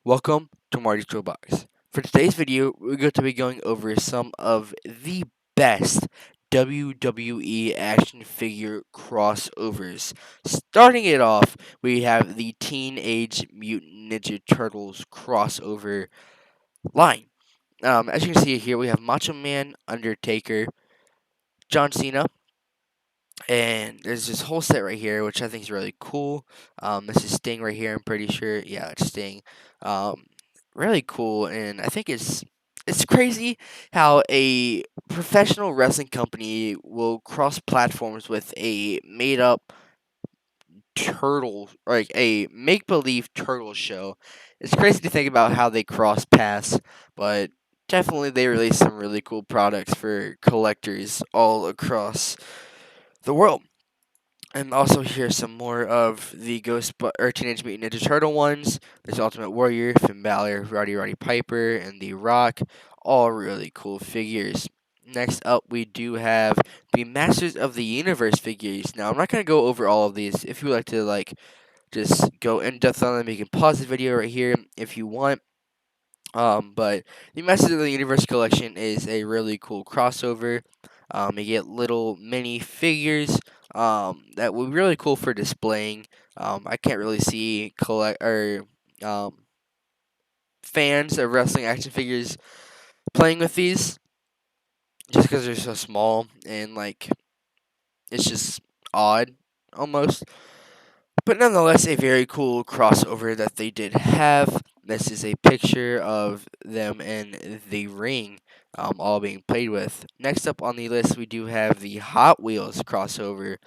Welcome to Marty's Toolbox. For today's video, we're going to be going over some of the best WWE action figure crossovers. Starting it off, we have the Teenage Mutant Ninja Turtles crossover line. As you can see here, we have Macho Man, Undertaker, John Cena, and there's this whole set right here, which I think is really cool. This is Sting right here. I'm pretty sure. Yeah, it's Sting. Um, really cool, and I think it's crazy how a professional wrestling company will cross platforms with a made up turtle, like a make believe turtle show. It's crazy to think about how they cross paths, but definitely they release some really cool products for collectors all across the world. And also here's some more of the or Teenage Mutant Ninja Turtle ones. There's Ultimate Warrior, Finn Balor, Roddy Piper, and The Rock. All really cool figures. Next up, we do have the Masters of the Universe figures. Now, I'm not gonna go over all of these. If you would like to just go in depth on them, you can pause the video right here if you want. But the Masters of the Universe collection is a really cool crossover. You get little mini figures that will be really cool for displaying. I can't really see um, fans of wrestling action figures playing with these just because they're so small and it's just odd almost. But nonetheless, a very cool crossover that they did have. This is a picture of them in the ring, all being played with. Next up on the list, we do have the Hot Wheels crossover.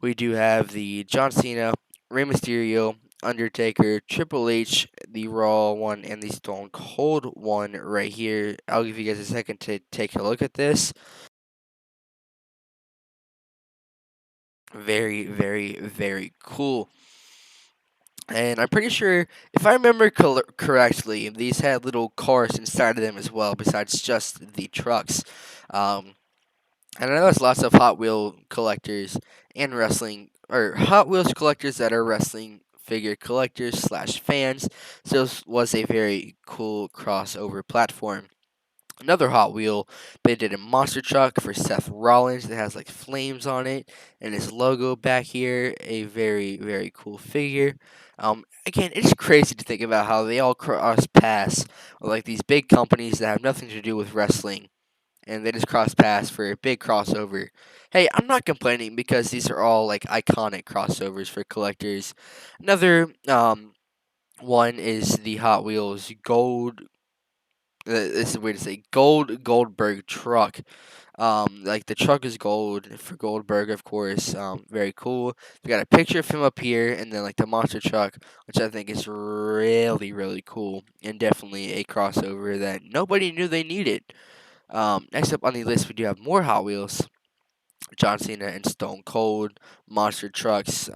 We do have the John Cena, Rey Mysterio, Undertaker, Triple H, the Raw one, and the Stone Cold one right here. I'll give you guys a second to take a look at this. Very, very, very cool. And I'm pretty sure, if I remember correctly, these had little cars inside of them as well, besides just the trucks. Um, and I know there's lots of Hot Wheel collectors and wrestling, or Hot Wheels collectors that are wrestling figure collectors slash fans. So this was a very cool crossover platform. Another Hot Wheel, they did a monster truck for Seth Rollins that has like flames on it and his logo back here. A very, very cool figure. Again, it's crazy to think about how they all cross paths with like these big companies that have nothing to do with wrestling, and they just cross paths for a big crossover. Hey, I'm not complaining because these are all like iconic crossovers for collectors. Another one is the Hot Wheels Gold, this is weird to say, Goldberg truck. Like the truck is gold for Goldberg, of course. Very cool. We got a picture of him up here, and then like the monster truck, which I think is really, really cool, and definitely a crossover that nobody knew they needed. Next up on the list, we do have more Hot Wheels. John Cena and Stone Cold monster trucks.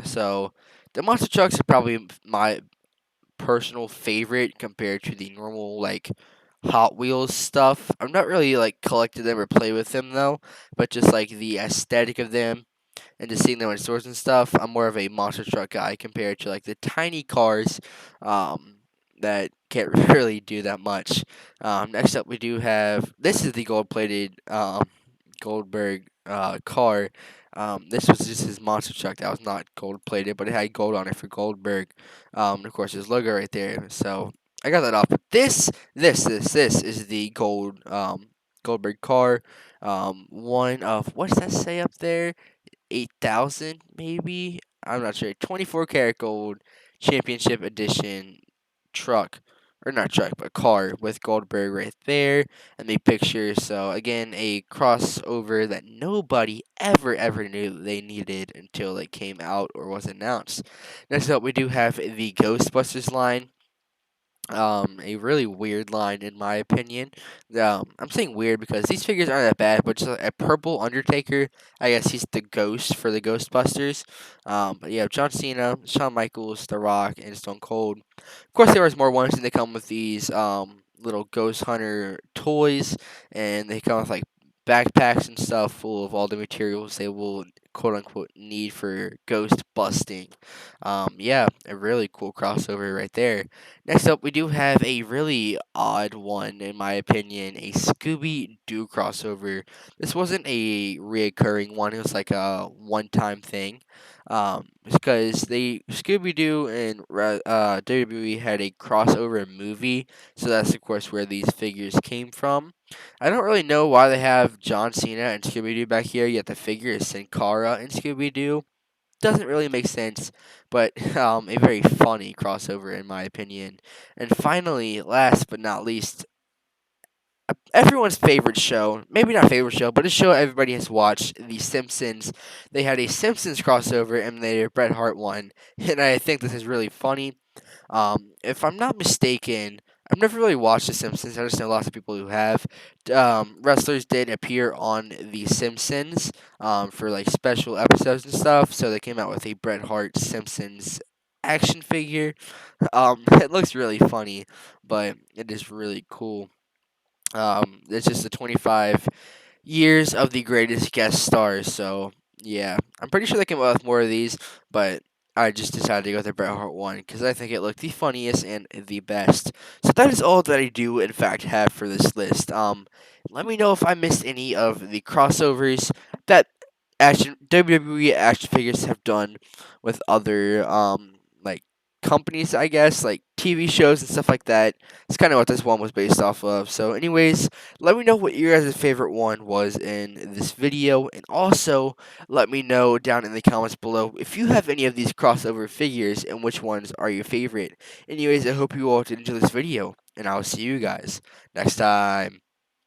So the monster trucks are probably my personal favorite compared to the normal like Hot Wheels stuff. I'm not really like collected them or play with them though, but just like the aesthetic of them and just seeing them in stores and stuff, I'm more of a monster truck guy compared to like the tiny cars that can't really do that much. Next up, we do have this is the gold plated Goldberg car. This was just his monster truck that was not gold plated, but it had gold on it for Goldberg. And of course, his logo right there. So I got that off. But this is the Goldberg car. One of what does that say up there? 8,000 maybe. I'm not sure. 24 karat gold championship edition truck, or not truck, but car with Goldberg right there and the picture. So again, a crossover that nobody ever knew they needed until it came out or was announced. Next up, we do have the Ghostbusters line. A really weird line in my opinion. I'm saying weird because these figures aren't that bad, but just a purple Undertaker. I guess he's the ghost for the Ghostbusters. But yeah, John Cena, Shawn Michaels, The Rock, and Stone Cold. Of course, there was more ones, and they come with these little Ghost Hunter toys, and they come with like backpacks and stuff full of all the materials they will quote unquote need for ghost busting. Yeah, a really cool crossover right there. Next up, we do have a really odd one, in my opinion, a Scooby Doo crossover. This wasn't a reoccurring one, it was like a one time thing. Because they Scooby Doo and WWE had a crossover movie, so that's of course where these figures came from. I don't really know why they have John Cena and Scooby Doo back here, yet the figure is Sin Cara and Scooby Doo. Doesn't really make sense, but a very funny crossover in my opinion. And finally, last but not least, everyone's favorite show, maybe not favorite show, but a show everybody has watched, The Simpsons. They had a Simpsons crossover and they had Bret Hart one, and I think this is really funny. If I'm not mistaken, I've never really watched The Simpsons. I just know lots of people who have. Wrestlers did appear on The Simpsons for like special episodes and stuff. So they came out with a Bret Hart Simpsons action figure. It looks really funny, but it is really cool. It's just the 25 years of the greatest guest stars. So yeah, I'm pretty sure they came out with more of these, but I just decided to go with the Bret Hart one because I think it looked the funniest and the best. So that is all that I do in fact have for this list. Let me know if I missed any of the crossovers that action WWE action figures have done with other like companies, I guess, like TV shows and stuff like that. It's kind of what this one was based off of. So, anyways, let me know what your guys' favorite one was in this video, and also let me know down in the comments below if you have any of these crossover figures and which ones are your favorite. Anyways, I hope you all did enjoy this video, and I'll see you guys next time.